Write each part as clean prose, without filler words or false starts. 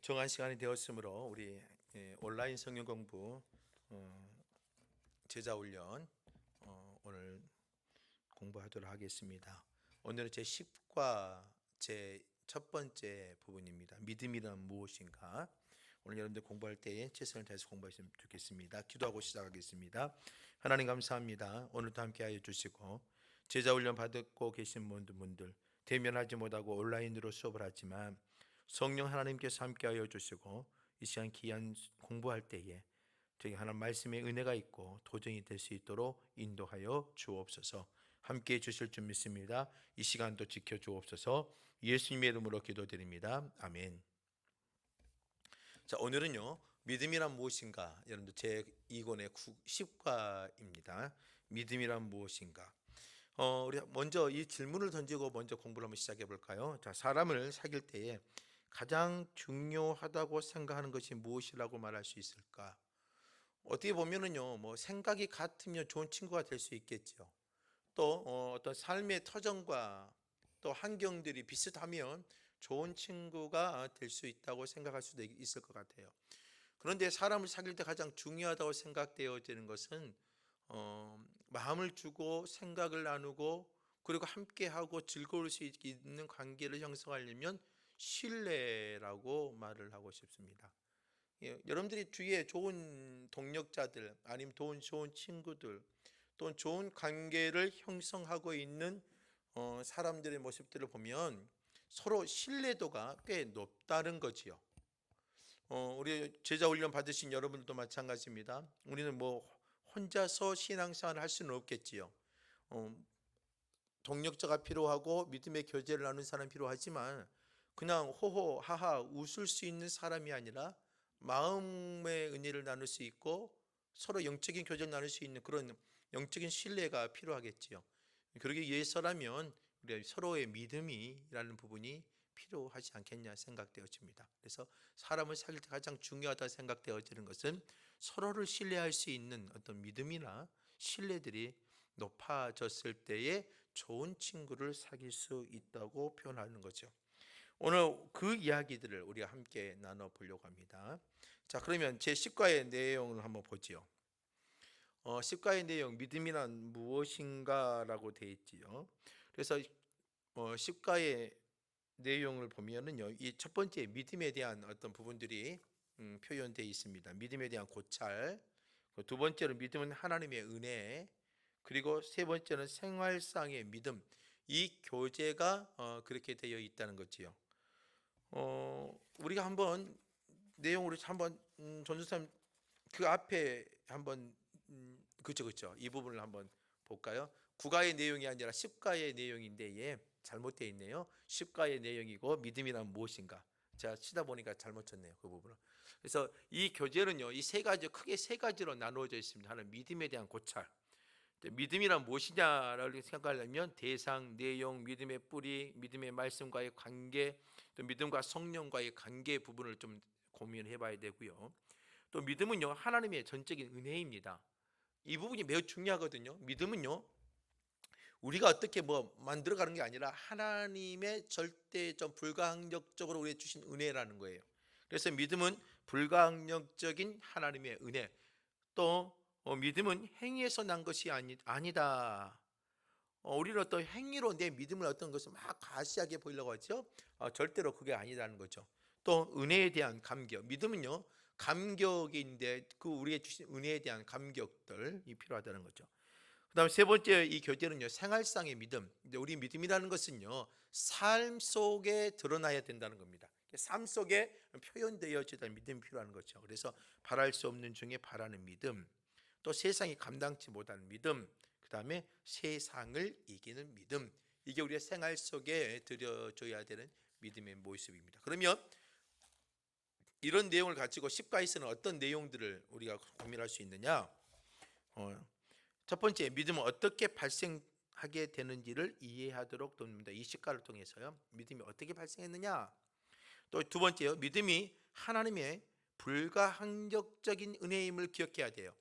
정한 시간이 되었으므로 우리 온라인 성경 공부 제자 훈련 오늘 공부하도록 하겠습니다. 오늘은 제 10과 제 첫 번째 부분입니다. 믿음이란 무엇인가? 오늘 여러분들 공부할 때에 최선을 다해서 공부하시면 좋겠습니다. 기도하고 시작하겠습니다. 하나님 감사합니다. 오늘도 함께하여 주시고 제자 훈련 받고 계신 모든 분들 대면하지 못하고 온라인으로 수업을 하지만 성령 하나님께서 함께하여 주시고 이 시간 귀한 공부할 때에 저희 하나님 말씀의 은혜가 있고 도전이 될 수 있도록 인도하여 주옵소서. 함께해 주실 줄 믿습니다. 이 시간도 지켜 주옵소서. 예수님의 이름으로 기도드립니다. 아멘. 자, 오늘은요 믿음이란 무엇인가, 여러분들 제 2권의 10과입니다. 믿음이란 무엇인가. 우리 먼저 이 질문을 던지고 먼저 공부를 한번 시작해 볼까요? 자, 사람을 사귈 때에 가장 중요하다고 생각하는 것이 무엇이라고 말할 수 있을까? 어떻게 보면은요, 뭐 생각이 같으면 좋은 친구가 될 수 있겠죠. 또 어떤 삶의 터전과 또 환경들이 비슷하면 좋은 친구가 될 수 있다고 생각할 수도 있을 것 같아요. 그런데 사람을 사귈 때 가장 중요하다고 생각되어지는 것은 마음을 주고 생각을 나누고 그리고 함께하고 즐거울 수 있는 관계를 형성하려면 신뢰라고 말을 하고 싶습니다. 여러분들이 주위에 좋은 동력자들 아니면 좋은 친구들 또는 좋은 관계를 형성하고 있는 사람들의 모습들을 보면 서로 신뢰도가 꽤 높다는 거지요. 우리 제자 훈련 받으신 여러분들도 마찬가지입니다. 우리는 뭐 혼자서 신앙생활을 할 수는 없겠지요. 동력자가 필요하고 믿음의 교제를 나누는 사람이 필요하지만 그냥 호호 하하 웃을 수 있는 사람이 아니라 마음의 은혜를 나눌 수 있고 서로 영적인 교제를 나눌 수 있는 그런 영적인 신뢰가 필요하겠지요. 그러기 위해서라면 우리 서로의 믿음이라는 부분이 필요하지 않겠냐 생각되어집니다. 그래서 사람을 사귈 때 가장 중요하다 생각되어지는 것은 서로를 신뢰할 수 있는 어떤 믿음이나 신뢰들이 높아졌을 때에 좋은 친구를 사귈 수 있다고 표현하는 거죠. 오늘 그 이야기들을 우리가 함께 나눠보려고 합니다. 자, 그러면 제 10과의 내용을 한번 보지요. 10과의 내용, 믿음이란 무엇인가라고 되어 있지요. 그래서 10과의 내용을 보면은요, 이 첫 번째 믿음에 대한 어떤 부분들이 표현되어 있습니다. 믿음에 대한 고찰, 두 번째로 믿음은 하나님의 은혜, 그리고 세 번째는 생활상의 믿음. 이 교제가 그렇게 되어 있다는 거지요. 우리가 한번 내용으로 한번 전도사님 그 앞에 한번 그쵸 이 부분을 한번 볼까요? 9가의 내용이 아니라 10가의 내용인데 예, 잘못되어 있네요. 10가의 내용이고 믿음이란 무엇인가? 제가 치다 보니까 잘못 쳤네요. 그 부분을. 그래서 이 교제는요, 이 세 가지 크게 세 가지로 나누어져 있습니다. 하나는 믿음에 대한 고찰. 믿음이란 무엇이냐라고 생각하려면 대상, 내용, 믿음의 뿌리, 믿음의 말씀과의 관계, 또 믿음과 성령과의 관계 부분을 좀 고민해 봐야 되고요. 또 믿음은요, 하나님의 전적인 은혜입니다. 이 부분이 매우 중요하거든요. 믿음은요, 우리가 어떻게 뭐 만들어가는 게 아니라 하나님의 절대적 불가항력적으로 우리에게 주신 은혜라는 거예요. 그래서 믿음은 불가항력적인 하나님의 은혜. 또 믿음은 행위에서 난 것이 아니다. 우리는 어떤 행위로 내 믿음을 어떤 것을 막 가시하게 보이려고 하죠. 절대로 그게 아니라는 거죠. 또 은혜에 대한 감격. 믿음은요, 감격인데 그 우리에게 주신 은혜에 대한 감격들이 필요하다는 거죠. 그다음 세 번째 이 교제는요, 생활상의 믿음. 우리 믿음이라는 것은요, 삶 속에 드러나야 된다는 겁니다. 삶 속에 표현되어지는 믿음이 필요한 거죠. 그래서 바랄 수 없는 중에 바라는 믿음, 또 세상이 감당치 못하는 믿음, 그다음에 세상을 이기는 믿음. 이게 우리의 생활 속에 들여줘야 되는 믿음의 모습입니다. 그러면 이런 내용을 가지고 10가에서는 어떤 내용들을 우리가 고민할 수 있느냐? 첫 번째, 믿음은 어떻게 발생하게 되는지를 이해하도록 돕니다. 이 10가를 통해서요, 믿음이 어떻게 발생했느냐? 또 두 번째요, 믿음이 하나님의 불가항력적인 은혜임을 기억해야 돼요.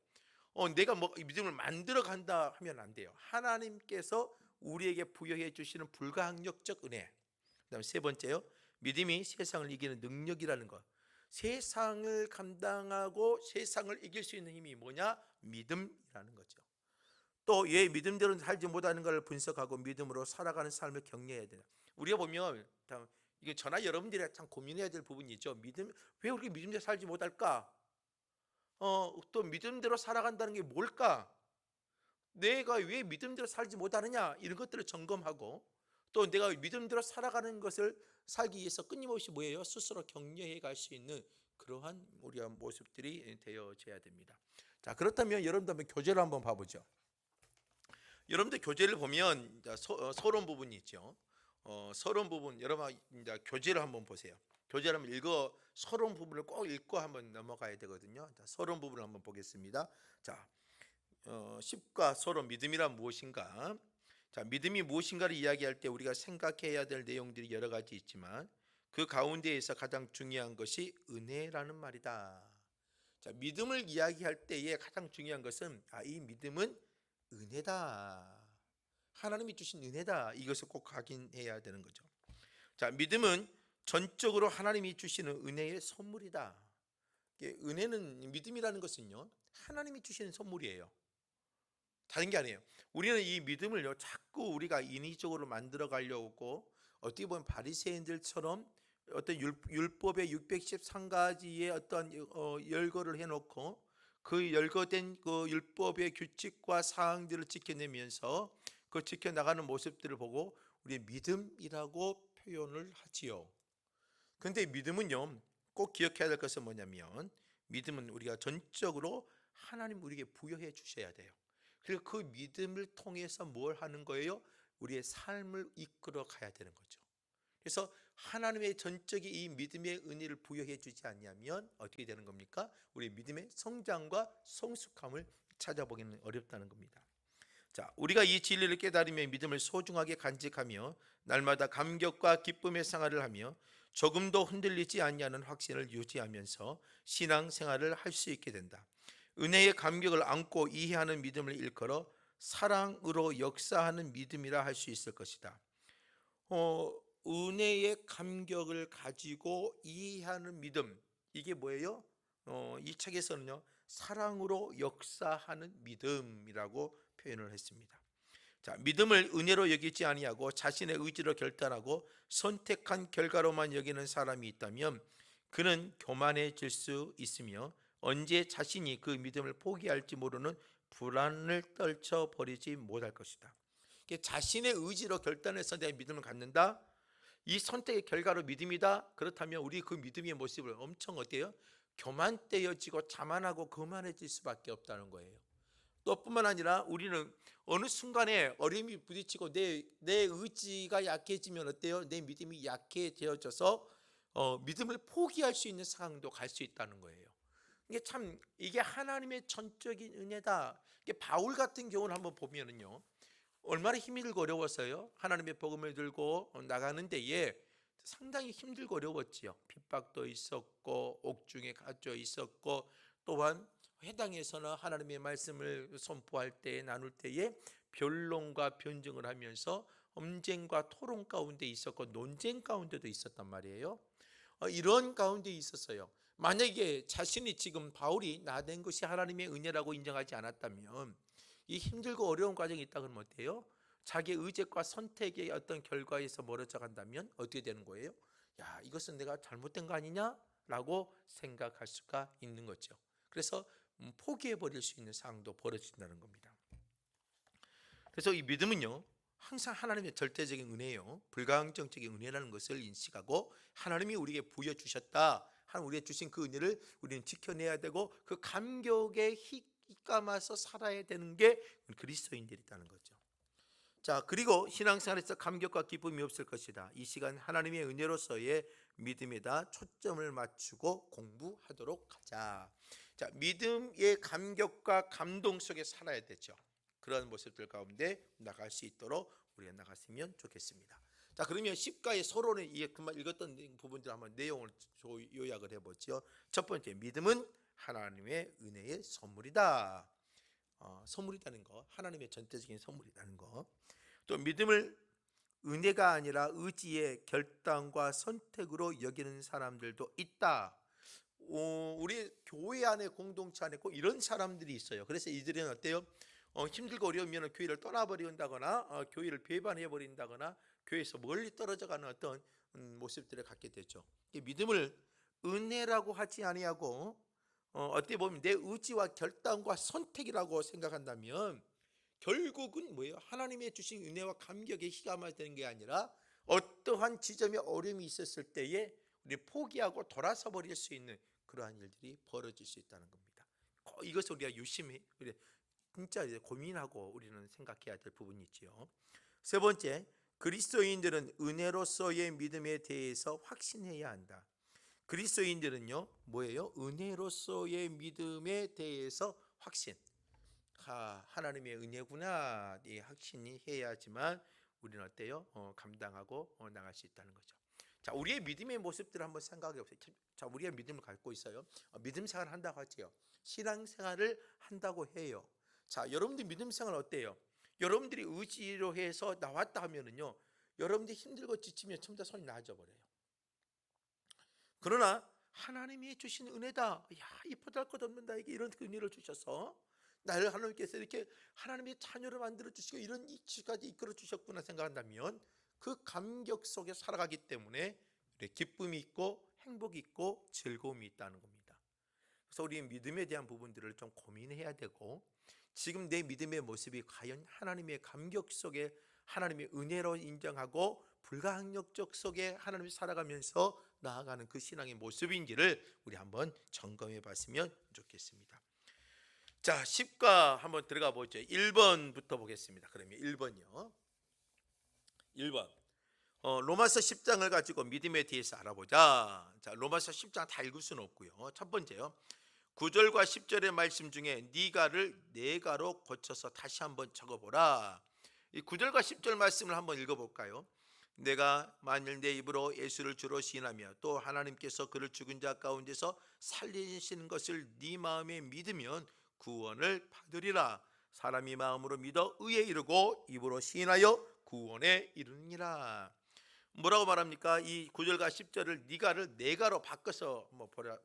내가 뭐 믿음을 만들어 간다 하면 안 돼요. 하나님께서 우리에게 부여해 주시는 불가항력적 은혜. 그다음에 세 번째요, 믿음이 세상을 이기는 능력이라는 것. 세상을 감당하고 세상을 이길 수 있는 힘이 뭐냐? 믿음이라는 거죠. 또 왜 믿음대로 살지 못하는 걸 분석하고 믿음으로 살아가는 삶을 격려해야 돼요. 우리가 보면 이게 저나 여러분들이 참 고민해야 될 부분이죠. 믿음, 왜 우리 믿음대로 살지 못할까? 또 믿음대로 살아간다는 게 뭘까? 내가 왜 믿음대로 살지 못하느냐? 이런 것들을 점검하고 또 내가 믿음대로 살아가는 것을 살기 위해서 끊임없이 뭐예요? 스스로 격려해 갈 수 있는 그러한 우리의 모습들이 되어져야 됩니다. 자, 그렇다면 여러분들 한번 교재를 한번 봐보죠. 여러분들 교재를 보면 서론 부분이 있죠. 서론 부분 여러분 이제 교재를 한번 보세요. 교재를 한번 읽어 서론 부분을 꼭 읽고 한번 넘어가야 되거든요. 자, 서론 부분을 한번 보겠습니다. 자, 10과 서론 믿음이란 무엇인가? 자, 믿음이 무엇인가를 이야기할 때 우리가 생각해야 될 내용들이 여러 가지 있지만 그 가운데에서 가장 중요한 것이 은혜라는 말이다. 자, 믿음을 이야기할 때에 가장 중요한 것은 이 믿음은 은혜다. 하나님이 주신 은혜다. 이것을 꼭 확인해야 되는 거죠. 자, 믿음은 전적으로 하나님이 주시는 은혜의 선물이다. 은혜는 믿음이라는 것은요, 하나님이 주시는 선물이에요. 다른 게 아니에요. 우리는 이 믿음을요, 자꾸 우리가 인위적으로 만들어 가려고 어떻게 보면 바리새인들처럼 어떤 율법의 613가지의 어떤 열거를 해놓고 그 열거된 그 율법의 규칙과 사항들을 지켜내면서 그 지켜나가는 모습들을 보고 우리 믿음이라고 표현을 하지요. 그런데 믿음은요, 꼭 기억해야 될 것은 뭐냐면 믿음은 우리가 전적으로 하나님 우리에게 부여해 주셔야 돼요. 그리고 그 믿음을 통해서 뭘 하는 거예요? 우리의 삶을 이끌어 가야 되는 거죠. 그래서 하나님의 전적인 이 믿음의 은혜를 부여해 주지 않냐면 어떻게 되는 겁니까? 우리 믿음의 성장과 성숙함을 찾아보기는 어렵다는 겁니다. 자, 우리가 이 진리를 깨달으며 믿음을 소중하게 간직하며 날마다 감격과 기쁨의 생활을 하며 조금도 흔들리지 않냐는 확신을 유지하면서 신앙생활을 할 수 있게 된다. 은혜의 감격을 안고 이해하는 믿음을 일컬어 사랑으로 역사하는 믿음이라 할 수 있을 것이다. 은혜의 감격을 가지고 이해하는 믿음, 이게 뭐예요? 이 책에서는요, 사랑으로 역사하는 믿음이라고 표현을 했습니다. 자, 믿음을 은혜로 여기지 아니하고 자신의 의지로 결단하고 선택한 결과로만 여기는 사람이 있다면 그는 교만해질 수 있으며 언제 자신이 그 믿음을 포기할지 모르는 불안을 떨쳐버리지 못할 것이다. 자신의 의지로 결단해서 내 믿음을 갖는다. 이 선택의 결과로 믿음이다. 그렇다면 우리 그 믿음의 모습을 엄청 어때요? 교만되어지고 자만하고 거만해질 수밖에 없다는 거예요. 또 뿐만 아니라 우리는 어느 순간에 어려움이 부딪히고 내 의지가 약해지면 어때요? 내 믿음이 약해져서 믿음을 포기할 수 있는 상황도 갈 수 있다는 거예요. 이게 하나님의 전적인 은혜다. 바울 같은 경우는 한번 보면은요, 얼마나 힘들고 어려웠어요. 하나님의 복음을 들고 나가는 데에 상당히 힘들고 어려웠지요. 핍박도 있었고 옥중에 갇혀 있었고 또한 회당에서는 하나님의 말씀을 선포할 때 나눌 때에 변론과 변증을 하면서 엄쟁과 토론 가운데 있었고 논쟁 가운데도 있었단 말이에요. 이런 가운데 있었어요. 만약에 자신이 지금 바울이 나된 것이 하나님의 은혜라고 인정하지 않았다면 이 힘들고 어려운 과정이 있다 그러면 어때요? 자기의 의지과 선택의 어떤 결과에서 멀어져 간다면 어떻게 되는 거예요? 야, 이것은 내가 잘못된 거 아니냐? 라고 생각할 수가 있는 거죠. 그래서 포기해 버릴 수 있는 상황도 벌어진다는 겁니다. 그래서 이 믿음은요, 항상 하나님의 절대적인 은혜요, 불가항정적인 은혜라는 것을 인식하고 하나님이 우리에게 부여주셨다, 하나님 우리에게 주신 그 은혜를 우리는 지켜내야 되고 그 감격에 감아서 살아야 되는 게 그리스도인들이라는 거죠. 자, 그리고 신앙생활에서 감격과 기쁨이 없을 것이다. 이 시간 하나님의 은혜로서의 믿음에다 초점을 맞추고 공부하도록 하자. 자, 믿음의 감격과 감동 속에 살아야 되죠. 그런 모습들 가운데 나갈 수 있도록 우리가 나갔으면 좋겠습니다. 자, 그러면 10가의 서론에 그만 읽었던 부분들 한번 내용을 요약을 해보죠. 첫 번째, 믿음은 하나님의 은혜의 선물이다. 선물이라는 거, 하나님의 전체적인 선물이라는 거. 또 믿음을 은혜가 아니라 의지의 결단과 선택으로 여기는 사람들도 있다. 우리 교회 안에 공동체 안에 꼭 이런 사람들이 있어요. 그래서 이들은 어때요? 힘들고 어려우면 교회를 떠나버린다거나 교회를 배반해 버린다거나 교회에서 멀리 떨어져가는 어떤 모습들을 갖게 되죠. 믿음을 은혜라고 하지 아니하고 어떻게 보면 내 의지와 결단과 선택이라고 생각한다면 결국은 뭐예요? 하나님의 주신 은혜와 감격에 희감해야 되는 게 아니라 어떠한 지점에 어려움이 있었을 때에 우리 포기하고 돌아서 버릴 수 있는 그러한 일들이 벌어질 수 있다는 겁니다. 이것을 우리가 유심히 진짜 이제 고민하고 우리는 생각해야 될 부분이지요. 세 번째, 그리스도인들은 은혜로서의 믿음에 대해서 확신해야 한다. 그리스도인들은요, 뭐예요? 은혜로서의 믿음에 대해서 확신. 하나님의 은혜구나, 이 확신이 해야지만 우리는 어때요? 감당하고 나갈 수 있다는 거죠. 자, 우리의 믿음의 모습들을 한번 생각해 보세요. 자, 우리가 믿음을 갖고 있어요. 믿음 생활을 한다고 하지요. 신앙 생활을 한다고 해요. 자, 여러분들 믿음 생활 어때요? 여러분들이 의지로 해서 나왔다 하면은요, 여러분들이 힘들고 지치면 전부 다 손이 나아져 버려요. 그러나 하나님이 주신 은혜다. 야, 이 보잘것없는 나에게 이런 은혜를 주셔서 나를 하나님께서 이렇게 하나님의 자녀를 만들어 주시고 이런 이치까지 이끌어 주셨구나 생각한다면 그 감격 속에 살아가기 때문에 기쁨이 있고 행복이 있고 즐거움이 있다는 겁니다. 그래서 우리 믿음에 대한 부분들을 좀 고민해야 되고, 지금 내 믿음의 모습이 과연 하나님의 감격 속에 하나님의 은혜로 인정하고 불가항력적 속에 하나님이 살아가면서 나아가는 그 신앙의 모습인지를 우리 한번 점검해 봤으면 좋겠습니다. 자, 10과 한번 들어가 보죠. 1번부터 보겠습니다. 그러면 1번이요. 1번. 로마서 10장을 가지고 믿음에 대해서 알아보자. 자, 로마서 10장 다 읽을 수는 없고요. 첫 번째요. 9절과 10절의 말씀 중에 네가를 내가로 고쳐서 다시 한번 적어보라. 이 9절과 10절 말씀을 한번 읽어볼까요? 내가 만일 내 입으로 예수를 주로 시인하며 또 하나님께서 그를 죽은 자 가운데서 살리시는 것을 네 마음에 믿으면 구원을 받으리라. 사람이 마음으로 믿어 의에 이르고 입으로 시인하여 구원에 이르느니라. 뭐라고 말합니까? 이 9절과 10절을 네가를 내가로 바꿔서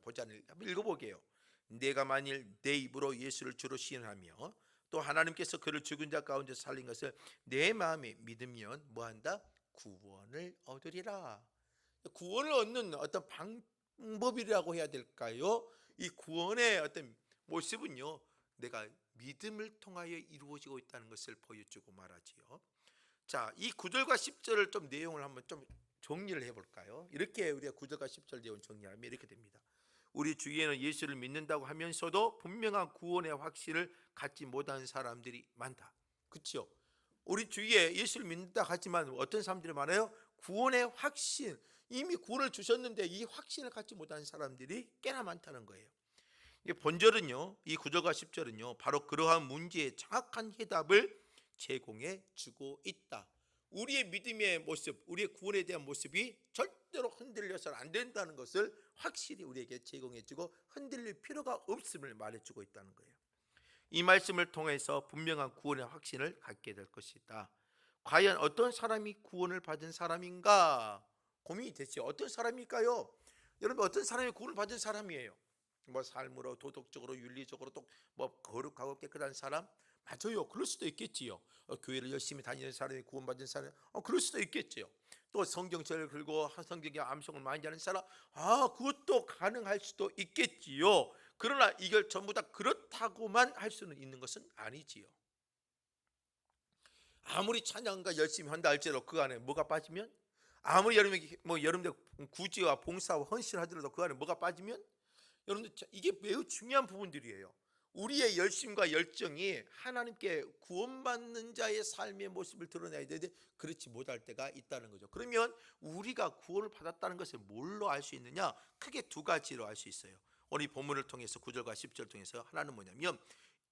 보자는 한번 읽어보게요. 내가 만일 내 입으로 예수를 주로 시인하며 또 하나님께서 그를 죽은 자 가운데 살린 것을 내 마음에 믿으면 뭐한다? 구원을 얻으리라. 구원을 얻는 어떤 방법이라고 해야 될까요? 이 구원의 어떤 모습은요, 내가 믿음을 통하여 이루어지고 있다는 것을 보여주고 말하지요. 자, 이 9절과 10절을 좀 내용을 한번 좀 정리를 해볼까요? 이렇게 우리가 9절과 10절 내용 정리하면 이렇게 됩니다. 우리 주위에는 예수를 믿는다고 하면서도 분명한 구원의 확신을 갖지 못한 사람들이 많다. 그렇죠? 우리 주위에 예수를 믿는다 하지만 어떤 사람들이 많아요? 구원의 확신, 이미 구원을 주셨는데 이 확신을 갖지 못한 사람들이 꽤나 많다는 거예요. 본절은요, 이 9절과 10절은요, 바로 그러한 문제의 정확한 해답을 제공해 주고 있다. 우리의 믿음의 모습, 우리의 구원에 대한 모습이 절대로 흔들려서는 안 된다는 것을 확실히 우리에게 제공해 주고 흔들릴 필요가 없음을 말해주고 있다는 거예요. 이 말씀을 통해서 분명한 구원의 확신을 갖게 될 것이다. 과연 어떤 사람이 구원을 받은 사람인가 고민이 되죠. 어떤 사람일까요? 여러분, 어떤 사람이 구원을 받은 사람이에요? 삶으로, 도덕적으로, 윤리적으로 또 거룩하고 깨끗한 사람? 맞아요. 그럴 수도 있겠지요. 교회를 열심히 다니는 사람이 구원받은 사람, 그럴 수도 있겠지요. 또 성경책을 긁고 성경의 암송을 많이 하는 사람, 그것도 가능할 수도 있겠지요. 그러나 이걸 전부 다 그렇다고만 할 수는 있는 것은 아니지요. 아무리 찬양가 열심히 한다 할지라도 그 안에 뭐가 빠지면, 아무리 여러분들 구제와 봉사와 헌신하더라도 그 안에 뭐가 빠지면, 여러분들 이게 매우 중요한 부분들이에요. 우리의 열심과 열정이 하나님께 구원받는 자의 삶의 모습을 드러내야 되는데 그렇지 못할 때가 있다는 거죠. 그러면 우리가 구원을 받았다는 것을 뭘로 알 수 있느냐? 크게 두 가지로 알 수 있어요. 오늘 본문을 통해서 9절과 10절 통해서 하나는 뭐냐면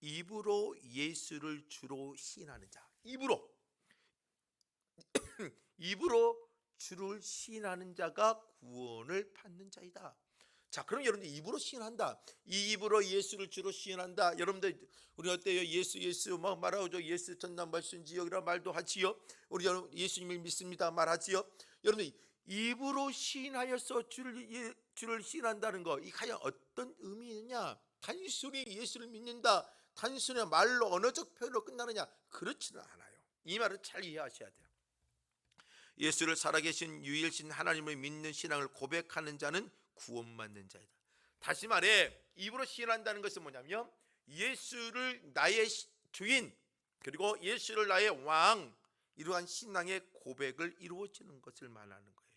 입으로 예수를 주로 시인하는 자. 입으로 주를 시인하는 자가 구원을 받는 자이다. 자, 그럼 여러분들 입으로 시인한다. 이 입으로 예수를 주로 시인한다. 여러분들 우리 어때요? 예수 막 말하죠. 예수 전남발순지역이라 말도 하지요. 우리 예수님을 믿습니다 말하지요. 여러분들 입으로 시인하여서 주를 시인한다는 거, 이 과연 어떤 의미느냐? 단순히 예수를 믿는다, 단순히 말로 언어적 표현으로 끝나느냐? 그렇지는 않아요. 이 말을 잘 이해하셔야 돼요. 예수를 살아계신 유일신 하나님을 믿는 신앙을 고백하는 자는 구원받는 자이다. 다시 말해 입으로 시인한다는 것은 뭐냐면 예수를 나의 주인 그리고 예수를 나의 왕, 이러한 신앙의 고백을 이루어지는 것을 말하는 거예요.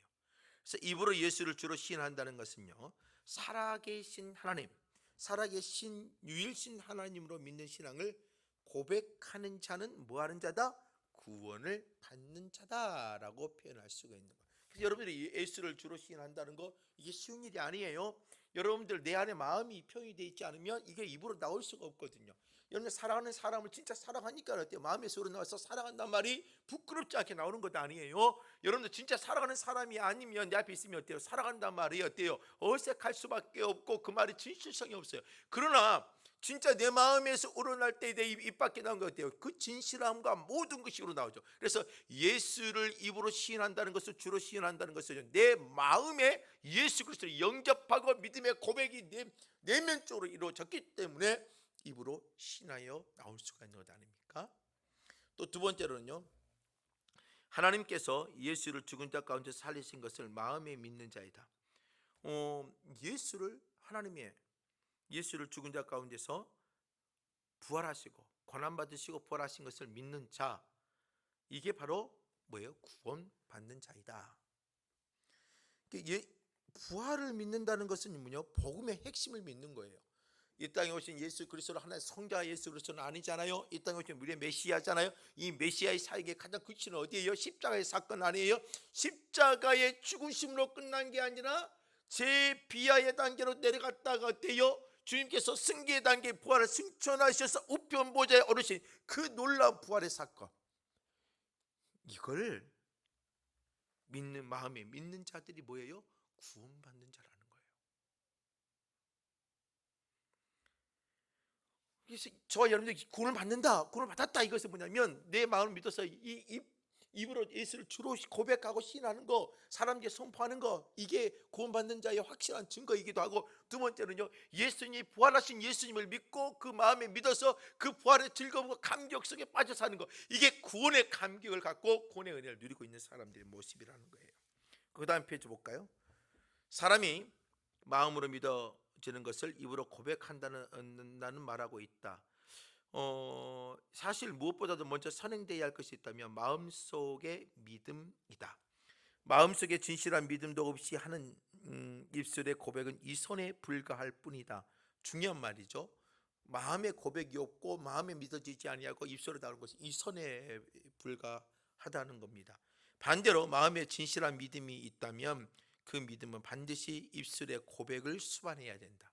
그래서 입으로 예수를 주로 시인한다는 것은요, 살아계신 하나님, 살아계신 유일신 하나님으로 믿는 신앙을 고백하는 자는 뭐하는 자다? 구원을 받는 자다라고 표현할 수가 있는 거예요. 그래서 여러분들이 예수를 주로 시인한다는 거, 이게 쉬운 일이 아니에요. 여러분들 내 안에 마음이 평이 되어 있지 않으면 이게 입으로 나올 수가 없거든요. 여러분 사랑하는 사람을 진짜 사랑하니까 어때요? 마음에서 우러나와서 사랑한다는 말이 부끄럽지 않게 나오는 것 아니에요. 여러분들 진짜 사랑하는 사람이 아니면 내 앞에 있으면 어때요? 사랑한다는 말이 어때요? 어색할 수밖에 없고 그 말이 진실성이 없어요. 그러나 진짜 내 마음에서 우러날 때 내 입 밖에 나온 것 같아요. 그 진실함과 모든 것이 우러나오죠. 그래서 예수를 입으로 시인한다는 것을, 주로 시인한다는 것은 내 마음에 예수 그리스도를 영접하고 믿음의 고백이 내면적으로 이루어졌기 때문에 입으로 시인하여 나올 수가 있는 것 아닙니까? 또 두 번째로는요, 하나님께서 예수를 죽은 자 가운데 살리신 것을 마음에 믿는 자이다. 하나님의 예수를 죽은 자 가운데서 부활하시고 고난받으시고 부활하신 것을 믿는 자, 이게 바로 뭐예요? 구원받는 자이다. 부활을 믿는다는 것은 뭐냐? 복음의 핵심을 믿는 거예요. 이 땅에 오신 예수 그리스도는 하나의 성자 예수 그리스도는 아니잖아요. 이 땅에 오신 우리의 메시아잖아요. 이 메시아의 사역의 가장 끝은 어디예요? 십자가의 사건 아니에요? 십자가의 죽으심으로 끝난 게 아니라 제 비하의 단계로 내려갔다가 어때요? 주님께서 승계의 단계 부활을 승천하셔서 우편 보좌에 오르신 그 놀라운 부활의 사건, 이걸 믿는 마음에 믿는 자들이 뭐예요? 구원받는 자라는 거예요. 그래서 저와 여러분들이 구원을 받는다, 구원을 받았다, 이것은 뭐냐면 내 마음을 믿어서 입으로 예수를 주로 고백하고 시인하는 거, 사람에게 선포하는 거, 이게 구원받는 자의 확실한 증거이기도 하고, 두 번째는요, 예수님이 부활하신 예수님을 믿고 그 마음에 믿어서 그 부활의 즐거움과 감격 속에 빠져 사는 거, 이게 구원의 감격을 갖고 구원의 은혜를 누리고 있는 사람들의 모습이라는 거예요. 그 다음 페이지 볼까요? 사람이 마음으로 믿어지는 것을 입으로 고백한다는 말하고 있다. 사실 무엇보다도 먼저 선행되어야 할 것이 있다면 마음속의 믿음이다. 마음속에 진실한 믿음도 없이 하는 입술의 고백은 이 손에 불과할 뿐이다. 중요한 말이죠. 마음의 고백이 없고 마음에 믿어지지 아니하고 입술에 나오는 것이 이 손에 불과하다는 겁니다. 반대로 마음에 진실한 믿음이 있다면 그 믿음은 반드시 입술의 고백을 수반해야 된다.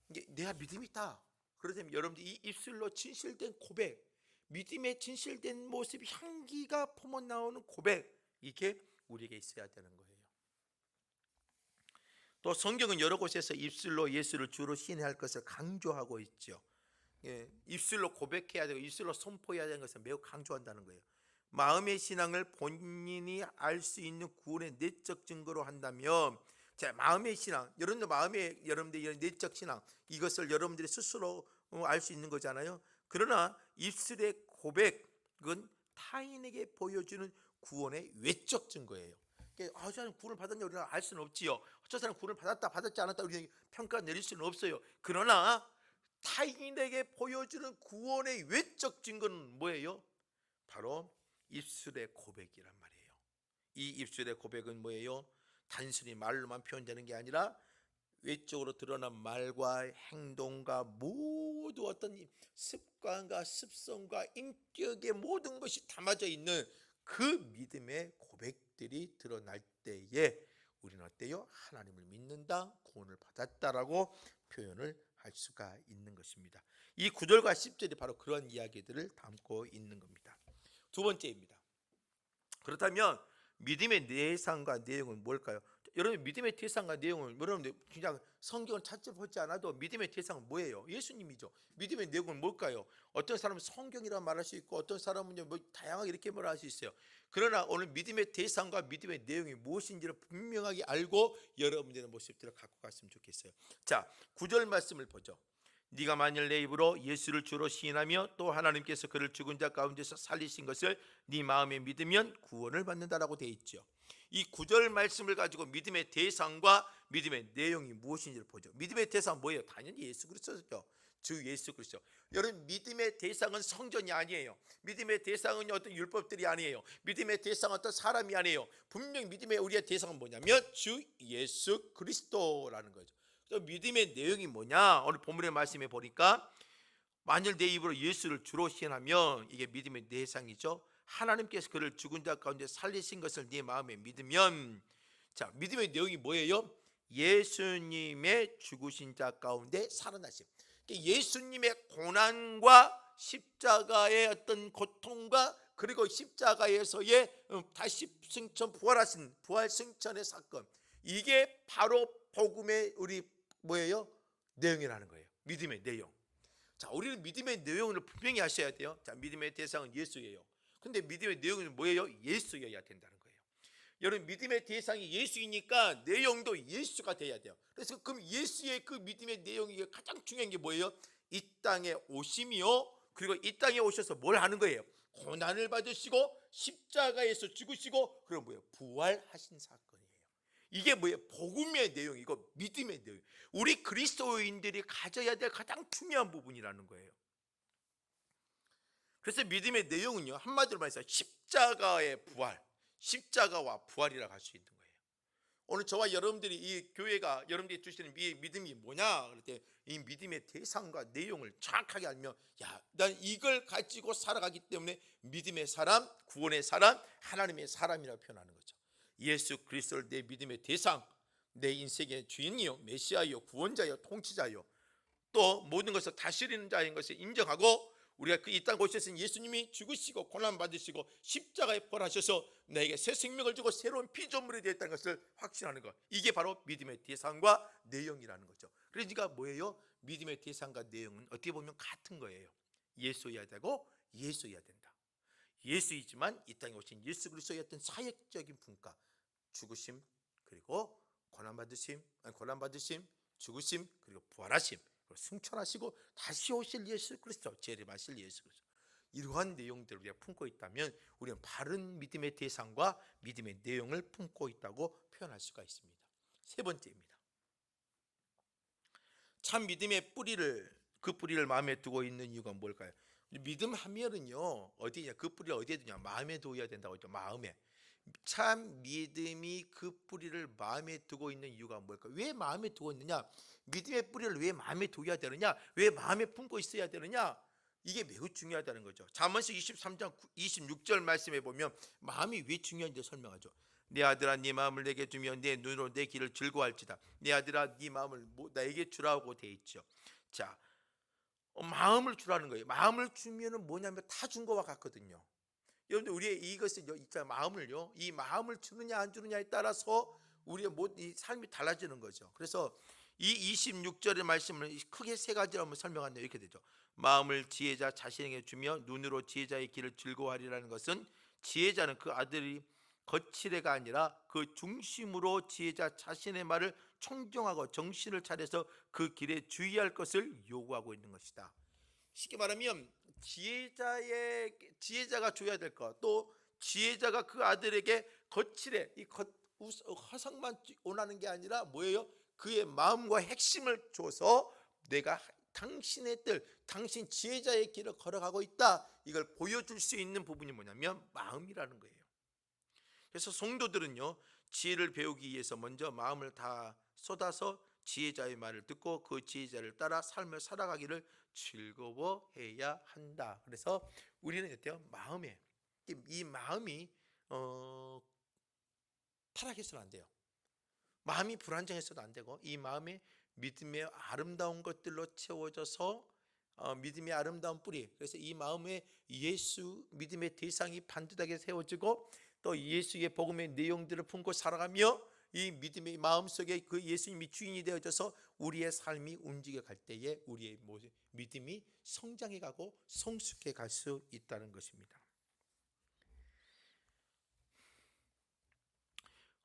이게 내가 믿음이 있다, 그러면 여러분들 이 입술로 진실된 고백, 믿음의 진실된 모습, 향기가 품어나오는 고백, 이게 우리에게 있어야 되는 거예요. 또 성경은 여러 곳에서 입술로 예수를 주로 시인해야 할 것을 강조하고 있죠. 입술로 고백해야 되고 입술로 선포해야 되는 것을 매우 강조한다는 거예요. 마음의 신앙을 본인이 알 수 있는 구원의 내적 증거로 한다면, 자, 마음의 신앙, 여러분들의 내적 신앙, 이것을 여러분들이 스스로 알 수 있는 거잖아요. 그러나 입술의 고백은 타인에게 보여주는 구원의 외적 증거예요. 저 사람 구원을 받았냐 우리가 알 수는 없지요. 저 사람 구원을 받았지 않았다 우리가 평가 내릴 수는 없어요. 그러나 타인에게 보여주는 구원의 외적 증거는 뭐예요? 바로 입술의 고백이란 말이에요. 이 입술의 고백은 뭐예요? 단순히 말로만 표현되는 게 아니라 외적으로 드러난 말과 행동과 모두 어떤 습관과 습성과 인격의 모든 것이 담아져 있는 그 믿음의 고백들이 드러날 때에 우리는 어때요? 하나님을 믿는다, 구원을 받았다라고 표현을 할 수가 있는 것입니다. 이 9절과 10절이 바로 그런 이야기들을 담고 있는 겁니다. 두 번째입니다. 그렇다면 믿음의 내상과 내용은 뭘까요? 여러분 믿음의 대상과 내용을 여러분들 그냥 성경을 찾아보지 않아도 믿음의 대상은 뭐예요? 예수님이죠. 믿음의 내용은 뭘까요? 어떤 사람은 성경이라 말할 수 있고 어떤 사람은 뭐 다양하게 이렇게 말할 수 있어요. 그러나 오늘 믿음의 대상과 믿음의 내용이 무엇인지를 분명하게 알고 여러분들의 모습들을 갖고 갔으면 좋겠어요. 자, 9절 말씀을 보죠. 네가 만일 내 입으로 예수를 주로 시인하며 또 하나님께서 그를 죽은 자 가운데서 살리신 것을 네 마음에 믿으면 구원을 받는다라고 되어 있죠. 이 9절 말씀을 가지고 믿음의 대상과 믿음의 내용이 무엇인지를 보죠. 믿음의 대상은 뭐예요? 당연히 예수 그리스도죠. 주 예수 그리스도. 여러분 믿음의 대상은 성전이 아니에요. 믿음의 대상은 어떤 율법들이 아니에요. 믿음의 대상은 어떤 사람이 아니에요. 분명 믿음의 우리의 대상은 뭐냐면 주 예수 그리스도라는 거죠. 그래서 믿음의 내용이 뭐냐? 오늘 본문의 말씀에 보니까 만일 내 입으로 예수를 주로 시인하면 이게 믿음의 대상이죠. 하나님께서 그를 죽은 자 가운데 살리신 것을 네 마음에 믿으면, 자, 믿음의 내용이 뭐예요? 예수님의 죽으신 자 가운데 살아나심. 예수님의 고난과 십자가의 어떤 고통과 그리고 십자가에서의 다시 승천 부활하신 부활 승천의 사건, 이게 바로 복음의 우리 뭐예요? 내용이라는 거예요. 믿음의 내용. 자, 우리는 믿음의 내용을 분명히 아셔야 돼요. 자, 믿음의 대상은 예수예요. 근데 믿음의 내용은 뭐예요? 예수여야 된다는 거예요. 여러분 믿음의 대상이 예수이니까 내용도 예수가 돼야 돼요. 그래서 그럼 예수의 그 믿음의 내용이 가장 중요한 게 뭐예요? 이 땅에 오심이요. 그리고 이 땅에 오셔서 뭘 하는 거예요? 고난을 받으시고 십자가에서 죽으시고 그럼 뭐예요? 부활하신 사건이에요. 이게 뭐예요? 복음의 내용이고 믿음의 내용. 우리 그리스도인들이 가져야 될 가장 중요한 부분이라는 거예요. 그래서 믿음의 내용은요, 한마디로 말해서 십자가의 부활, 십자가와 부활이라고 할 수 있는 거예요. 오늘 저와 여러분들이 이 교회가 여러분들이 주시는 믿음이 뭐냐 그럴 때 이 믿음의 대상과 내용을 정확하게 알면, 야, 난 이걸 가지고 살아가기 때문에 믿음의 사람, 구원의 사람, 하나님의 사람이라고 표현하는 거죠. 예수 그리스도를 내 믿음의 대상, 내 인생의 주인이요, 메시아요, 구원자요, 통치자요, 또 모든 것을 다스리는 자인 것을 인정하고, 우리가 그 이 땅 오셨으니 예수님이 죽으시고 고난 받으시고 십자가에 부활하셔서 나에게 새 생명을 주고 새로운 피조물이 되었다는 것을 확신하는 것, 이게 바로 믿음의 대상과 내용이라는 거죠. 그러니까 뭐예요? 믿음의 대상과 내용은 어떻게 보면 같은 거예요. 예수여야 되고 예수여야 된다. 예수이지만 이 땅에 오신 예수 그리스도의 어떤 사역적인 분과 죽으심, 그리고 고난 받으심, 죽으심, 그리고 부활하심, 승천하시고 다시 오실 예수 그리스도, 재림하실 예수 그리스도, 이러한 내용들을 우리가 품고 있다면 우리는 바른 믿음의 대상과 믿음의 내용을 품고 있다고 표현할 수가 있습니다. 세 번째입니다. 참 믿음의 그 뿌리를 마음에 두고 있는 이유가 뭘까요? 믿음 하면은요, 어디냐, 그 뿌리를 어디에 두냐? 마음에 두어야 된다고 했죠. 마음에. 참 믿음이 그 뿌리를 마음에 두고 있는 이유가 뭘까? 왜 마음에 두고 있느냐? 믿음의 뿌리를 왜 마음에 두어야 되느냐? 왜 마음에 품고 있어야 되느냐? 이게 매우 중요하다는 거죠. 잠언서 23장 26절 말씀에 보면 마음이 왜 중요한지 설명하죠. 내 아들아 네 마음을 내게 주며 내 눈으로 내 길을 즐거워할지다. 내 아들아 네 마음을 나에게 주라고 돼 있죠. 자, 마음을 주라는 거예요. 마음을 주면은 뭐냐면 다 준 거와 같거든요. 여러분들 우리의 이것을 있잖아요. 마음을요, 이 마음을 주느냐 안 주느냐에 따라서 우리의 이 삶이 달라지는 거죠. 그래서 이 26절의 말씀을 크게 세 가지로 한번 설명하는데 이렇게 되죠. 마음을 지혜자 자신에게 주며 눈으로 지혜자의 길을 즐거워하리라는 것은 지혜자는 그 아들이 거칠애가 아니라 그 중심으로 지혜자 자신의 말을 청정하고 정신을 차려서 그 길에 주의할 것을 요구하고 있는 것이다. 쉽게 말하면 지혜자가 줘야 될 것, 또 지혜자가 그 아들에게 거칠애, 화상만 원하는 게 아니라 뭐예요? 그의 마음과 핵심을 줘서 내가 당신의 뜻, 당신 지혜자의 길을 걸어가고 있다, 이걸 보여줄 수 있는 부분이 뭐냐면 마음이라는 거예요. 그래서 성도들은요, 지혜를 배우기 위해서 먼저 마음을 다 쏟아서 지혜자의 말을 듣고 그 지혜자를 따라 삶을 살아가기를 즐거워해야 한다. 그래서 우리는 어때요? 마음에, 이 마음이 타락해서는 안 돼요. 마음이 불안정해서도 안 되고, 이 마음에 믿음의 아름다운 것들로 채워져서 믿음의 아름다운 뿌리, 그래서 이 마음에 예수 믿음의 대상이 반듯하게 세워지고 또 예수의 복음의 내용들을 품고 살아가며 이 믿음의 마음속에 그 예수님이 주인이 되어져서 우리의 삶이 움직여 갈 때에 우리의 믿음이 성장해 가고 성숙해 갈 수 있다는 것입니다.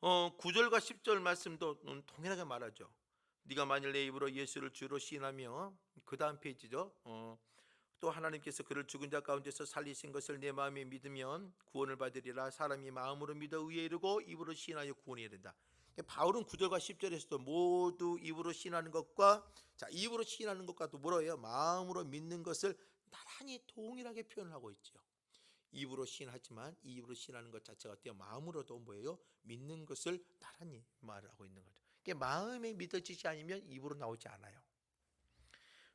9절과 10절 말씀도 동일하게 말하죠. 네가 만일 내 입으로 예수를 주로 시인하며, 그 다음 페이지죠. 또 하나님께서 그를 죽은 자 가운데서 살리신 것을 내 마음에 믿으면 구원을 받으리라. 사람이 마음으로 믿어 의에 이르고 입으로 시인하여 구원에 이른다. 바울은 9절과 10절에서도 모두 입으로 시인하는 것과, 자, 입으로 시인하는 것과 또 뭐라고요? 마음으로 믿는 것을 나란히 동일하게 표현을 하고 있죠. 입으로 시인하지만 이 입으로 시인하는 것 자체가 어때요? 마음으로도 뭐예요? 믿는 것을 나란히 말하고 있는 거죠. 마음에 믿어지지 않으면 입으로 나오지 않아요.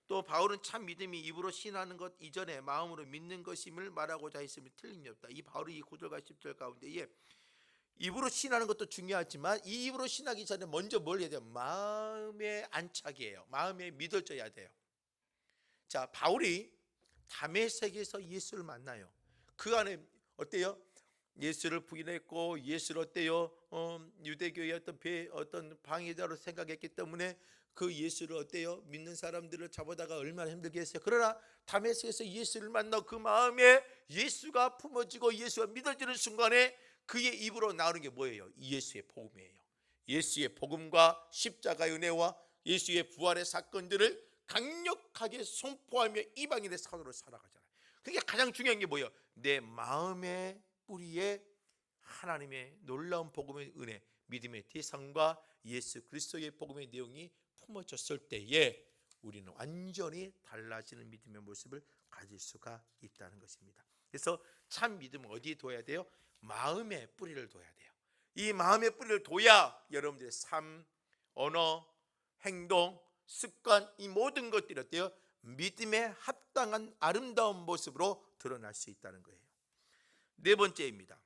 또 바울은 참 믿음이 입으로 시인하는 것 이전에 마음으로 믿는 것임을 말하고자 했음이 틀림이 없다. 이 바울이 이 9절과 10절 가운데에 입으로 시인하는 것도 중요하지만 이 입으로 시인하기 전에 먼저 뭘 해야 돼요? 마음에 안착이에요. 마음에 믿어져야 돼요. 자, 바울이 다메섹에서 예수를 만나요. 그 안에 어때요? 예수를 부인했고 예수를 어때요? 유대교의 어떤 방해자로 생각했기 때문에 그 예수를 어때요? 믿는 사람들을 잡아다가 얼마나 힘들게 했어요. 그러나 다메섹에서 예수를 만나 그 마음에 예수가 품어지고 예수가 믿어지는 순간에 그의 입으로 나오는 게 뭐예요? 예수의 복음이에요. 예수의 복음과 십자가의 은혜와 예수의 부활의 사건들을 강력하게 선포하며 이방인의 사도로 살아가잖아요. 그게 가장 중요한 게 뭐예요? 내 마음의 뿌리에 하나님의 놀라운 복음의 은혜, 믿음의 대상과 예수 그리스도의 복음의 내용이 품어졌을 때에 우리는 완전히 달라지는 믿음의 모습을 가질 수가 있다는 것입니다. 그래서 참 믿음은 어디에 둬야 돼요? 마음의 뿌리를 둬야 돼요. 이 마음의 뿌리를 둬야 여러분들의 삶, 언어, 행동, 습관, 이 모든 것들이 어때요? 믿음에 합당한 아름다운 모습으로 드러날 수 있다는 거예요. 네 번째입니다.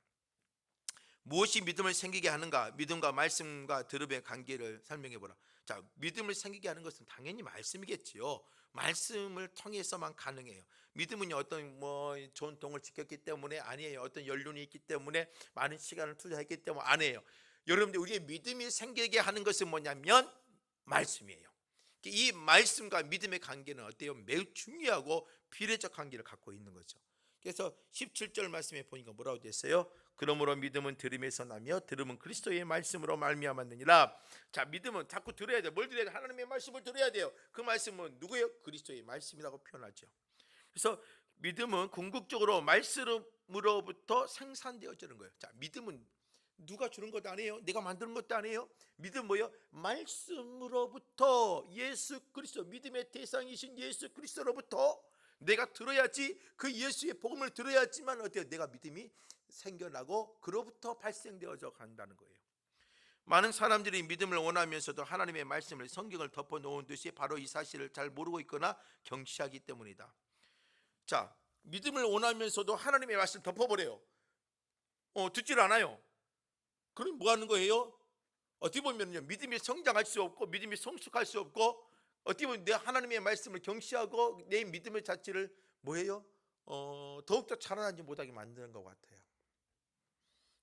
무엇이 믿음을 생기게 하는가? 믿음과 말씀과 들음의 관계를 설명해 보라. 자, 믿음을 생기게 하는 것은 당연히 말씀이겠지요. 말씀을 통해서만 가능해요. 믿음은 어떤 전통을 지켰기 때문에 아니에요. 어떤 연륜이 있기 때문에 많은 시간을 투자했기 때문에 아니에요. 여러분들, 우리의 믿음이 생기게 하는 것은 뭐냐면 말씀이에요. 이 말씀과 믿음의 관계는 어때요? 매우 중요하고 비례적 관계를 갖고 있는 거죠. 그래서 17절 말씀에 보니까 뭐라고 됐어요? 그러므로 믿음은 들음에서 나며 들음은 그리스도의 말씀으로 말미암았느니라. 자, 믿음은 자꾸 들어야 돼요. 뭘 들어야 돼요? 하나님의 말씀을 들어야 돼요. 그 말씀은 누구예요? 그리스도의 말씀이라고 표현하죠. 그래서 믿음은 궁극적으로 말씀으로부터 생산되어지는 거예요. 자, 믿음은 누가 주는 것도 아니에요. 내가 만드는 것도 아니에요. 믿음 뭐예요? 말씀으로부터, 예수 그리스도, 믿음의 대상이신 예수 그리스도로부터 내가 들어야지, 그 예수의 복음을 들어야지만 어때요? 내가 믿음이 생겨나고 그로부터 발생되어져 간다는 거예요. 많은 사람들이 믿음을 원하면서도 하나님의 말씀을, 성경을 덮어놓은 듯이 바로 이 사실을 잘 모르고 있거나 경시하기 때문이다. 자, 믿음을 원하면서도 하나님의 말씀을 덮어버려요. 듣질 않아요. 그럼 뭐 하는 거예요? 어떻게 보면요, 믿음이 성장할 수 없고 믿음이 성숙할 수 없고, 어떻게 보면 내 하나님의 말씀을 경시하고 내 믿음의 자체를 뭐예요? 더욱더 자라나지 못하게 만드는 것 같아요.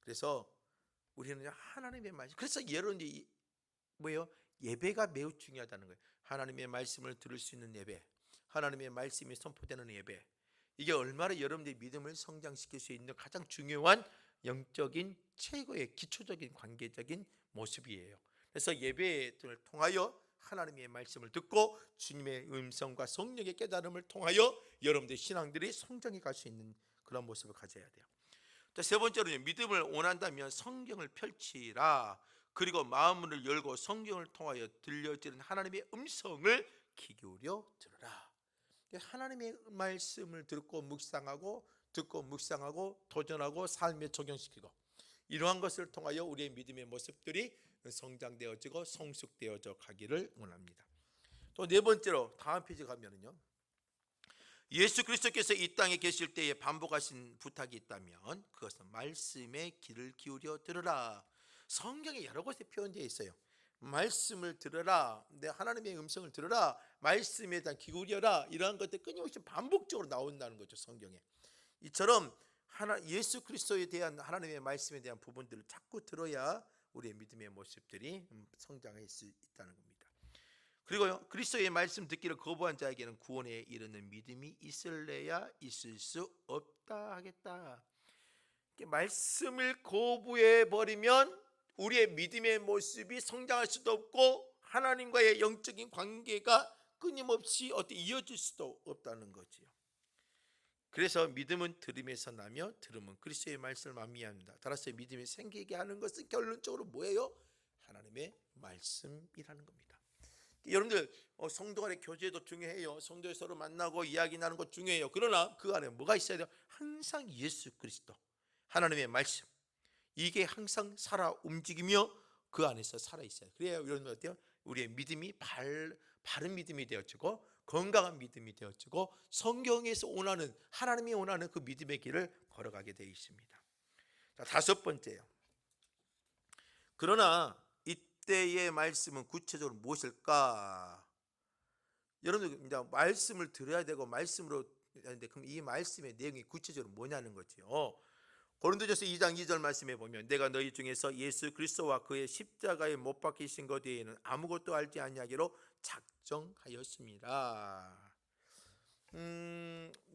그래서 우리는 하나님의 말씀, 그래서 여러분이 뭐예요? 예배가 매우 중요하다는 거예요. 하나님의 말씀을 들을 수 있는 예배, 하나님의 말씀이 선포되는 예배, 이게 얼마나 여러분들의 믿음을 성장시킬 수 있는 가장 중요한 영적인 최고의 기초적인 관계적인 모습이에요. 그래서 예배를 통하여 하나님의 말씀을 듣고 주님의 음성과 성령의 깨달음을 통하여 여러분들의 신앙들이 성장해 갈 수 있는 그런 모습을 가져야 돼요. 자, 세 번째로는 믿음을 원한다면 성경을 펼치라. 그리고 마음을 열고 성경을 통하여 들려지는 하나님의 음성을 귀 기울여 들으라. 하나님의 말씀을 듣고 묵상하고 도전하고 삶에 적용시키고, 이러한 것을 통하여 우리의 믿음의 모습들이 성장되어지고 성숙되어져 가기를 원합니다. 또 네 번째로 다음 페이지 가면은요, 예수 그리스도께서 이 땅에 계실 때에 반복하신 부탁이 있다면 그것은 말씀에 귀를 기울여 들으라. 성경에 여러 곳에 표현되어 있어요. 말씀을 들으라, 내 하나님의 음성을 들으라, 말씀에 대한 기울여라, 이러한 것들 끊임없이 반복적으로 나온다는 거죠. 성경에 이처럼 예수 그리스도에 대한 하나님의 말씀에 대한 부분들을 자꾸 들어야 우리의 믿음의 모습들이 성장할 수 있다는 겁니다. 그리고요, 그리스도의 말씀 듣기를 거부한 자에게는 구원에 이르는 믿음이 있을래야 있을 수 없다 하겠다. 말씀을 거부해 버리면 우리의 믿음의 모습이 성장할 수도 없고 하나님과의 영적인 관계가 끊임없이 이어질 수도 없다는 거지요. 그래서 믿음은 들음에서 나며 들음은 그리스도의 말씀을 만미합니다. 따라서 믿음이 생기게 하는 것은 결론적으로 뭐예요? 하나님의 말씀이라는 겁니다. 여러분들 성도 간의 교제도 중요해요. 성도에 서로 만나고 이야기 나누는 것 중요해요. 그러나 그 안에 뭐가 있어야 돼요? 항상 예수 그리스도 하나님의 말씀, 이게 항상 살아 움직이며 그 안에서 살아 있어요. 그래야 여러분 어때요? 우리의 믿음이 바른 믿음이 되어지고 건강한 믿음이 되어지고 성경에서 원하는, 하나님이 원하는 그 믿음의 길을 걸어가게 되어 있습니다. 자, 다섯 번째요. 그러나 이때의 말씀은 구체적으로 무엇일까? 여러분들 이제 말씀을 들어야 되고 말씀으로 하는데, 그럼 이 말씀의 내용이 구체적으로 뭐냐는 거죠. 고린도전서 2장 2절 말씀에 보면 내가 너희 중에서 예수 그리스도와 그의 십자가에 못 박히신 것 외에는 아무것도 알지 아니하기로 작정하였습니다.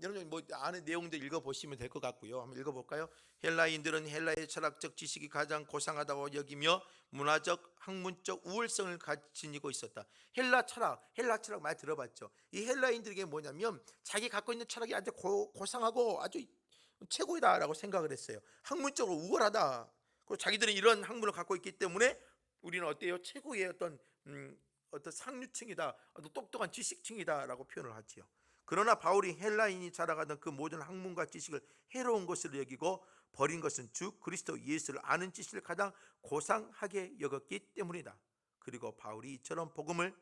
여러분 안에 내용들 읽어보시면 될 것 같고요. 한번 읽어볼까요? 헬라인들은 헬라의 철학적 지식이 가장 고상하다고 여기며 문화적, 학문적 우월성을 지니고 있었다. 헬라 철학 많이 들어봤죠. 이 헬라인들에게 뭐냐면 자기 갖고 있는 철학이 아주 고상하고 아주 최고이다라고 생각을 했어요. 학문적으로 우월하다. 그리고 자기들은 이런 학문을 갖고 있기 때문에 우리는 어때요? 최고의 어떤 상류층이다, 어떤 똑똑한 지식층이다라고 표현을 하지요. 그러나 바울이 헬라인이 자라가던 그 모든 학문과 지식을 해로운 것으로 여기고 버린 것은 주 그리스도 예수를 아는 지식을 가장 고상하게 여겼기 때문이다. 그리고 바울이 이처럼 복음을,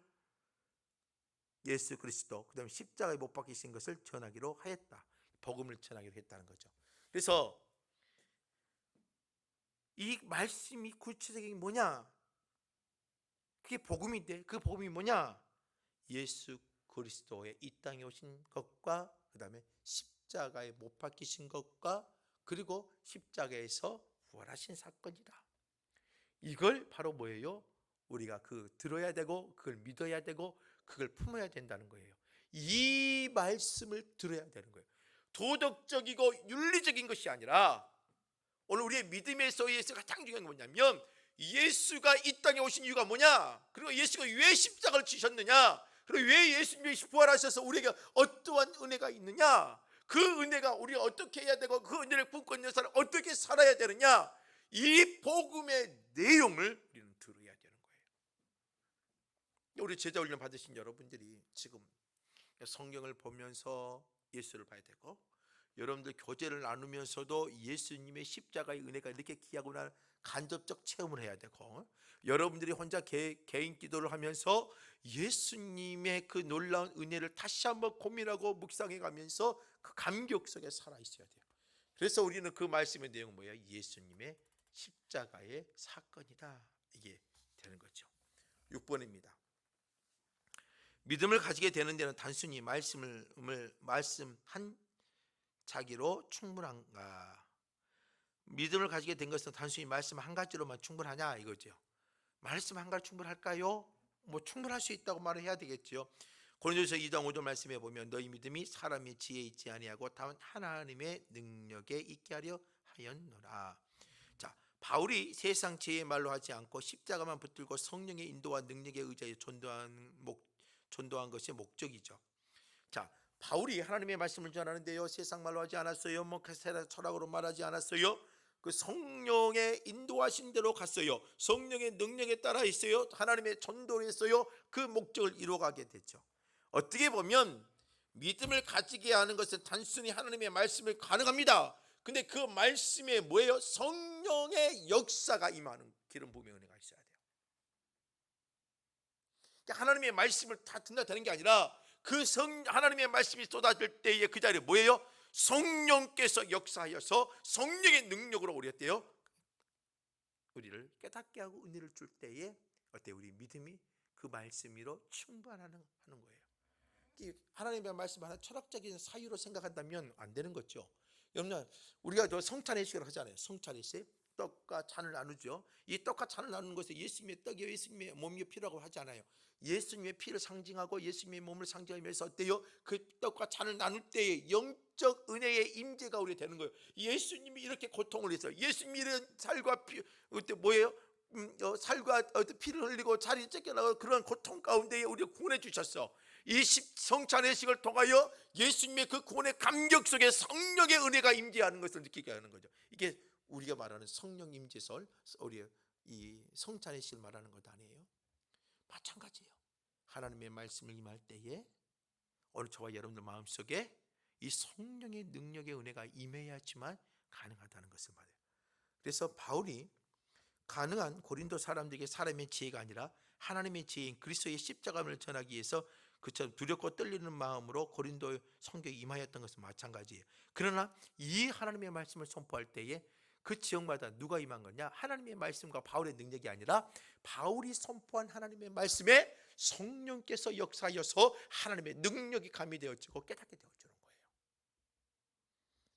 예수 그리스도, 그 다음에 십자가에 못 박히신 것을 전하기로 하였다. 복음을 전하기로 했다는 거죠. 그래서 이 말씀이 구체적인 뭐냐? 그게 복음인데, 그 복음이 뭐냐? 예수 그리스도의 이 땅에 오신 것과 그 다음에 십자가에 못 박히신 것과 그리고 십자가에서 부활하신 사건이다. 이걸 바로 뭐예요? 우리가 들어야 되고 그걸 믿어야 되고 그걸 품어야 된다는 거예요. 이 말씀을 들어야 되는 거예요. 도덕적이고 윤리적인 것이 아니라, 오늘 우리의 믿음의 소위에서 가장 중요한 건 뭐냐면 예수가 이 땅에 오신 이유가 뭐냐, 그리고 예수가 왜 십자가를 지셨느냐, 그리고 왜 예수님이 부활하셔서 우리에게 어떠한 은혜가 있느냐, 그 은혜가 우리가 어떻게 해야 되고 그 은혜를 품고 있는 사람 어떻게 살아야 되느냐, 이 복음의 내용을 우리는 들어야 되는 거예요. 우리 제자훈련 받으신 여러분들이 지금 성경을 보면서 예수를 봐야 되고, 여러분들 교제를 나누면서도 예수님의 십자가의 은혜가 이렇게 귀하구나 간접적 체험을 해야 되고, 여러분들이 혼자 개인 기도를 하면서 예수님의 그 놀라운 은혜를 다시 한번 고민하고 묵상해 가면서 그 감격 속에 살아 있어야 돼요. 그래서 우리는 그 말씀의 내용은 뭐예요? 예수님의 십자가의 사건이다, 이게 되는 거죠. 6번입니다. 믿음을 가지게 되는 데는 단순히 말씀한 자기로 충분한가? 믿음을 가지게 된 것은 단순히 말씀 한 가지로만 충분하냐 이거죠. 말씀 한 가지 충분할까요? 충분할 수 있다고 말을 해야 되겠죠. 고린도전서 2장 5절 말씀에 보면 너희 믿음이 사람의 지혜에 있지 아니하고 다만 하나님의 능력에 있게 하려 하였노라. 자, 바울이 세상 지혜의 말로 하지 않고 십자가만 붙들고 성령의 인도와 능력에 의지하여 전도한 것이 목적이죠. 자, 바울이 하나님의 말씀을 전하는데요, 세상 말로 하지 않았어요. 철학으로 말하지 않았어요. 그 성령의 인도하신 대로 갔어요. 성령의 능력에 따라 있어요. 하나님의 전도를 했어요. 그 목적을 이루어가게 되죠. 어떻게 보면 믿음을 가지게 하는 것은 단순히 하나님의 말씀을 가능합니다. 근데 그 말씀에 뭐예요? 성령의 역사가 임하는 기름 부음의 은혜가 있어야 돼요. 하나님의 말씀을 다 듣는다 되는 게 아니라 하나님의 말씀이 쏟아질 때에 그 자리에 뭐예요? 성령께서 역사하여서 성령의 능력으로 우리를 깨닫게 하고 은혜를 줄 때에 우리 믿음이 그 말씀 위로 충만하는 거예요. 하나님의 말씀 하나 철학적인 사유로 생각한다면 안 되는 거죠. 여러분, 우리가 성찬의식을 하잖아요. 성찬의식. 떡과 잔을 나누죠. 이 떡과 잔을 나누는 것은 예수님의 떡이요 예수님의 몸이 피라고 하지 않아요. 예수님의 피를 상징하고 예수님의 몸을 상징하면서 어때요? 그 떡과 잔을 나눌 때에 영적 은혜의 임재가 우리 되는 거예요. 예수님이 이렇게 고통을 했어요. 예수님이 이런 살과 피, 그때 뭐예요? 살과 피를 흘리고 자리 찢겨나고 그런 고통 가운데에 우리를 구원해 주셨어. 이 성찬의식을 통하여 예수님의 그 구원의 감격 속에 성령의 은혜가 임재하는 것을 느끼게 하는 거죠. 이게 우리가 말하는 성령 임재설, 우리 이 성찬의식을 말하는 것 아니에요? 마찬가지예요. 하나님의 말씀을 임할 때에 오늘 저와 여러분들 마음속에 이 성령의 능력의 은혜가 임해야지만 가능하다는 것을 말해요. 그래서 바울이 가능한 고린도 사람들에게 사람의 지혜가 아니라 하나님의 지혜인 그리스도의 십자가를 전하기 위해서 그처럼 두렵고 떨리는 마음으로 고린도 성경에 임하였던 것은 마찬가지예요. 그러나 이 하나님의 말씀을 선포할 때에 그 지역마다 누가 임한 거냐? 하나님의 말씀과 바울의 능력이 아니라 바울이 선포한 하나님의 말씀에 성령께서 역사하여서 하나님의 능력이 가미되어지고 깨닫게 되어지는 거예요.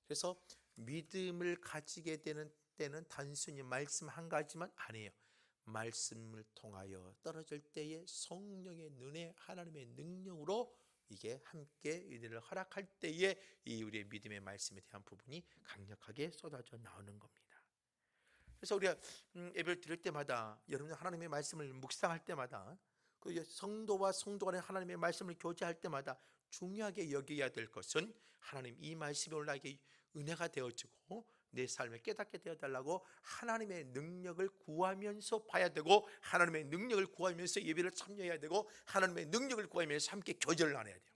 그래서 믿음을 가지게 되는 때는 단순히 말씀 한 가지만 아니에요. 말씀을 통하여 떨어질 때에 성령의 눈에 하나님의 능력으로 이게 함께 은혜를 허락할 때에 이 우리의 믿음의 말씀에 대한 부분이 강력하게 쏟아져 나오는 겁니다. 그래서 우리가 예배를 드릴 때마다 여러분 하나님의 말씀을 묵상할 때마다 그 성도와 성도 간의 하나님의 말씀을 교제할 때마다 중요하게 여겨야 될 것은 하나님 이 말씀이 오늘 나에게 은혜가 되어지고 내 삶에 깨닫게 되어달라고 하나님의 능력을 구하면서 봐야 되고 하나님의 능력을 구하면서 예배를 참여해야 되고 하나님의 능력을 구하면서 함께 교제를 나눠야 돼요.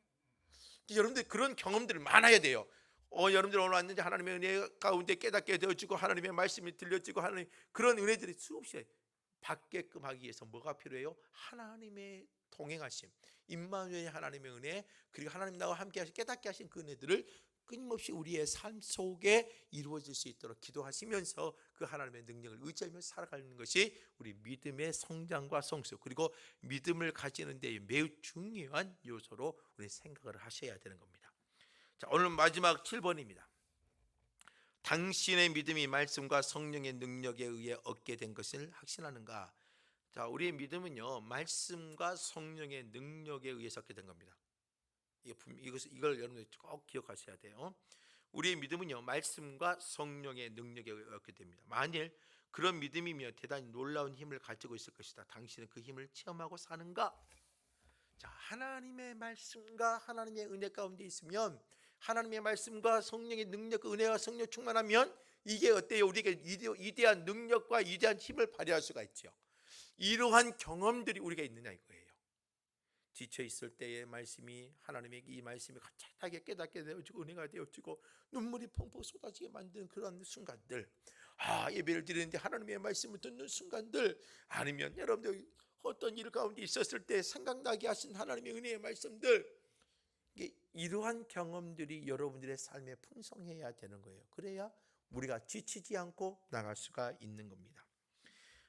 여러분들 그런 경험들이 많아야 돼요. 여러분들 오늘 왔는데 하나님의 은혜 가운데 깨닫게 되어지고 하나님의 말씀이 들려지고 하나님 그런 은혜들이 수없이 받게끔 하기 위해서 뭐가 필요해요? 하나님의 동행하심, 임마누엘 하나님의 은혜, 그리고 하나님 나와 함께 하신 깨닫게 하신 그 은혜들을 끊임없이 우리의 삶 속에 이루어질 수 있도록 기도하시면서 그 하나님의 능력을 의지하면서 살아가는 것이 우리 믿음의 성장과 성숙, 그리고 믿음을 가지는 데 매우 중요한 요소로 우리 생각을 하셔야 되는 겁니다. 자, 오늘 마지막 7번입니다. 당신의 믿음이 말씀과 성령의 능력에 의해 얻게 된 것을 확신하는가? 자, 우리의 믿음은요 말씀과 성령의 능력에 의해서 얻게 된 겁니다. 이걸 여러분들 꼭 기억하셔야 돼요. 우리의 믿음은요 말씀과 성령의 능력에 의해 얻게 됩니다. 만일 그런 믿음이면 대단히 놀라운 힘을 가지고 있을 것이다. 당신은 그 힘을 체험하고 사는가? 자, 하나님의 말씀과 하나님의 은혜 가운데 있으면 하나님의 말씀과 성령의 능력, 은혜와 성령 충만하면 이게 어때요? 우리가 위대한 능력과 위대한 힘을 발휘할 수가 있죠. 이러한 경험들이 우리가 있느냐 이거예요. 지쳐 있을 때의 말씀이 하나님의 이 말씀이 갑자기 깨닫게 되어지고 은혜가 되어지고 눈물이 펑펑 쏟아지게 만드는 그런 순간들, 예배를 드리는데 하나님의 말씀을 듣는 순간들, 아니면 여러분들 어떤 일 가운데 있었을 때 생각나게 하신 하나님의 은혜의 말씀들, 이러한 경험들이 여러분들의 삶에 풍성해야 되는 거예요. 그래야 우리가 지치지 않고 나갈 수가 있는 겁니다.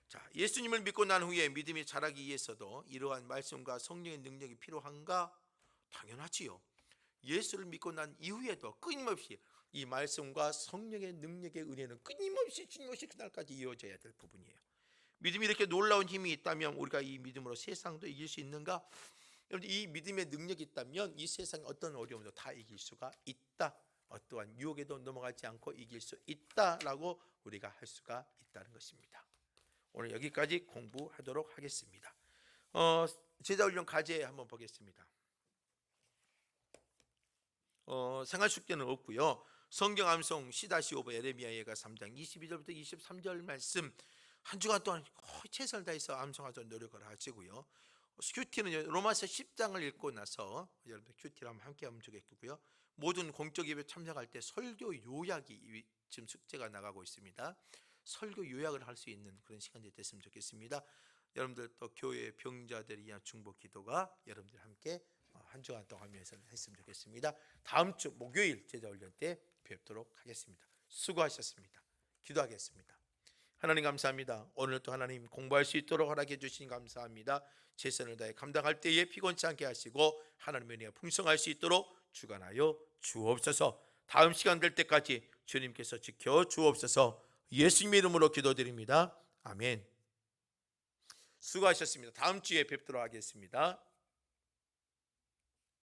자, 예수님을 믿고 난 후에 믿음이 자라기 위해서도 이러한 말씀과 성령의 능력이 필요한가? 당연하지요. 예수를 믿고 난 이후에도 끊임없이 이 말씀과 성령의 능력의 은혜는 끊임없이 그날까지 이어져야 될 부분이에요. 믿음이 이렇게 놀라운 힘이 있다면 우리가 이 믿음으로 세상도 이길 수 있는가? 여러분, 이 믿음의 능력이 있다면 이 세상의 어떤 어려움도 다 이길 수가 있다. 어떠한 유혹에도 넘어가지 않고 이길 수 있다라고 우리가 할 수가 있다는 것입니다. 오늘 여기까지 공부하도록 하겠습니다. 제자훈련 과제 한번 보겠습니다. 생활 숙제는 없고요. 성경 암송 C-5번 에레미야 예가 3장 22절부터 23절 말씀 한 주간 동안 최선을 다해서 암송하도록 노력을 하시고요. 큐티는 로마서 10장을 읽고 나서 여러분들 큐티를 한번 함께 하면 좋겠고요. 모든 공적 예배 참석할 때 설교 요약이 지금 숙제가 나가고 있습니다. 설교 요약을 할 수 있는 그런 시간이 됐으면 좋겠습니다. 여러분들 또 교회 병자들을 위한 중보 기도가 여러분들 함께 한 주간 동안 하면서 했으면 좋겠습니다. 다음 주 목요일 제자훈련 때 뵙도록 하겠습니다. 수고하셨습니다. 기도하겠습니다. 하나님 감사합니다. 오늘 또 하나님 공부할 수 있도록 허락해 주신 감사합니다. 최선을 다해 감당할 때에 피곤치 않게 하시고 하나님의 은혜가 풍성할 수 있도록 주관하여 주옵소서. 다음 시간 될 때까지 주님께서 지켜 주옵소서. 예수님의 이름으로 기도드립니다. 아멘. 수고하셨습니다. 다음 주에 뵙도록 하겠습니다.